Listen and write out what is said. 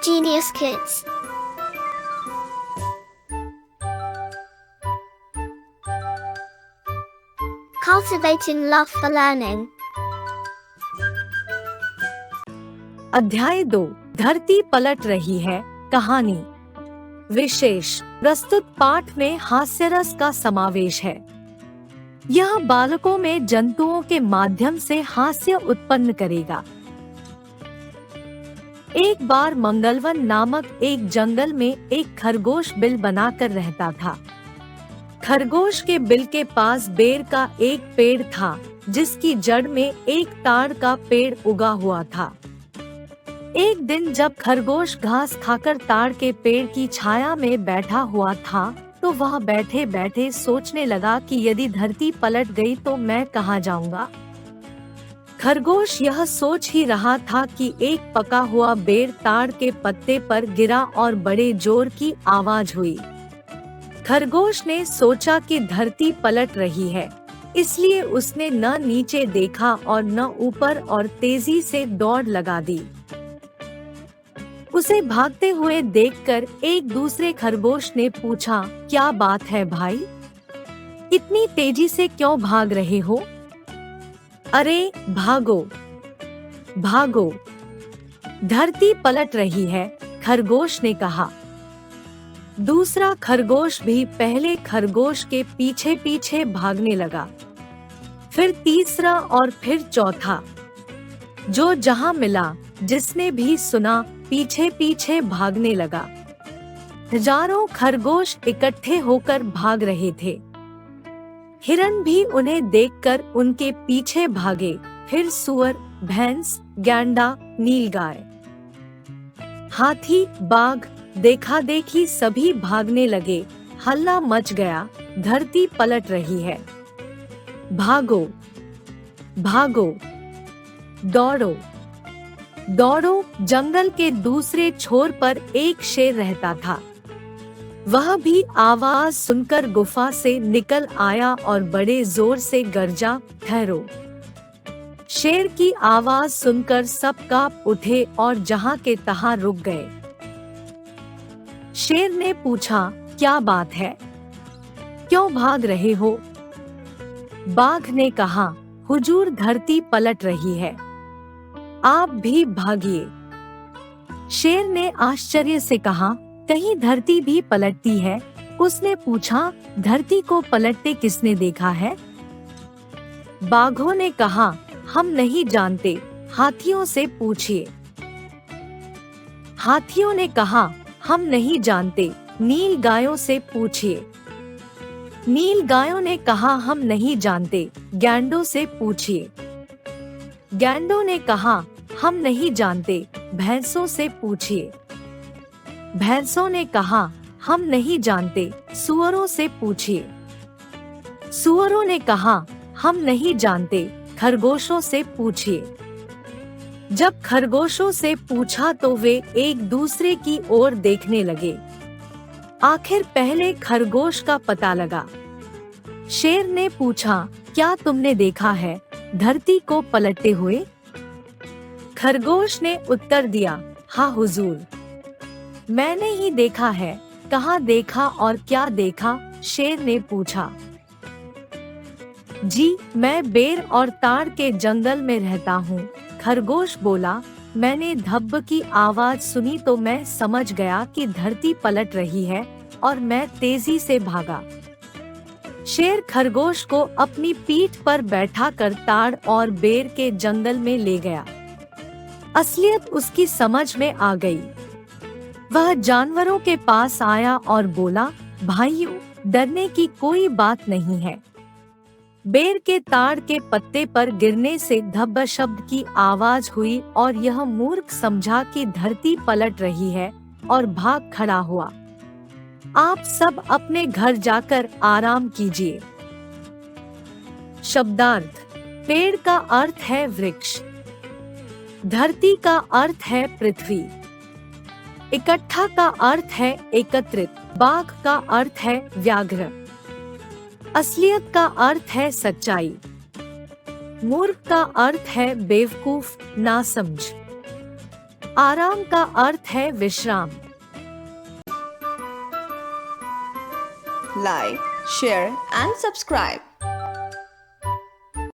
Genius Kids. Cultivating love for learning. अध्याय 2 धरती पलट रही है कहानी। विशेष प्रस्तुत पाठ में हास्यरस का समावेश है। यह बालकों में जंतुओं के माध्यम से हास्य उत्पन्न करेगा। एक बार मंगलवन नामक एक जंगल में एक खरगोश बिल बनाकर रहता था। खरगोश के बिल के पास बेर का एक पेड़ था, जिसकी जड़ में एक ताड़ का पेड़ उगा हुआ था। एक दिन जब खरगोश घास खाकर ताड़ के पेड़ की छाया में बैठा हुआ था, तो वह बैठे बैठे सोचने लगा कि यदि धरती पलट गई तो मैं कहाँ जाऊंगा। खरगोश यह सोच ही रहा था कि एक पका हुआ बेर ताड़ के पत्ते पर गिरा और बड़े जोर की आवाज हुई। खरगोश ने सोचा कि धरती पलट रही है, इसलिए उसने न नीचे देखा और न ऊपर और तेजी से दौड़ लगा दी। उसे भागते हुए देखकर एक दूसरे खरगोश ने पूछा, क्या बात है भाई? इतनी तेजी से क्यों भाग रहे हो? अरे भागो भागो, धरती पलट रही है, खरगोश ने कहा। दूसरा खरगोश भी पहले खरगोश के पीछे पीछे भागने लगा। फिर तीसरा और फिर चौथा। जो जहां मिला, जिसने भी सुना, पीछे पीछे भागने लगा। हजारों खरगोश इकट्ठे होकर भाग रहे थे। हिरण भी उन्हें देखकर उनके पीछे भागे। फिर सुअर, भैंस, गैंडा, नीलगाय, हाथी, बाघ, देखा देखी सभी भागने लगे। हल्ला मच गया, धरती पलट रही है। भागो भागो, दौड़ो दौड़ो। जंगल के दूसरे छोर पर एक शेर रहता था। वह भी आवाज सुनकर गुफा से निकल आया और बड़े जोर से गरजा, ठहरो। शेर की आवाज सुनकर सब कांप उठे और जहां के तहां रुक गए। शेर ने पूछा, क्या बात है? क्यों भाग रहे हो? बाघ ने कहा, हुजूर, धरती पलट रही है, आप भी भागिए। शेर ने आश्चर्य से कहा, कहीं धरती भी पलटती है? उसने पूछा, धरती को पलटते किसने देखा है? बाघों ने कहा, हम नहीं जानते, हाथियों से पूछिए। हाथियों ने कहा, हम नहीं जानते, नील गायों से पूछिए। नील गायों ने कहा, हम नहीं जानते, गैंडों से पूछिए। गैंडों ने कहा, हम नहीं जानते, भैंसों से पूछिए। भैंसों ने कहा, हम नहीं जानते, सुअरों से पूछिए। सुअरों ने कहा, हम नहीं जानते, खरगोशों से पूछिए। जब खरगोशों से पूछा तो वे एक दूसरे की ओर देखने लगे। आखिर पहले खरगोश का पता लगा। शेर ने पूछा, क्या तुमने देखा है धरती को पलटते हुए? खरगोश ने उत्तर दिया, हाँ हुजूर, मैंने ही देखा है। कहाँ देखा और क्या देखा? शेर ने पूछा। जी, मैं बेर और ताड़ के जंगल में रहता हूँ, खरगोश बोला। मैंने धब्ब की आवाज सुनी तो मैं समझ गया कि धरती पलट रही है और मैं तेजी से भागा। शेर खरगोश को अपनी पीठ पर बैठाकर ताड़ और बेर के जंगल में ले गया। असलियत उसकी समझ में आ गई। वह जानवरों के पास आया और बोला, भाइयों, डरने की कोई बात नहीं है। बेर के ताड़ के पत्ते पर गिरने से धब्ब शब्द की आवाज हुई और यह मूर्ख समझा कि धरती पलट रही है और भाग खड़ा हुआ। आप सब अपने घर जाकर आराम कीजिए। शब्दार्थ। पेड़ का अर्थ है वृक्ष। धरती का अर्थ है पृथ्वी। इकट्ठा का अर्थ है एकत्रित। बाघ का अर्थ है व्याघ्र। असलियत का अर्थ है सच्चाई। मूर्ख का अर्थ है बेवकूफ, नासमझ। आराम का अर्थ है विश्राम। Like, share and subscribe.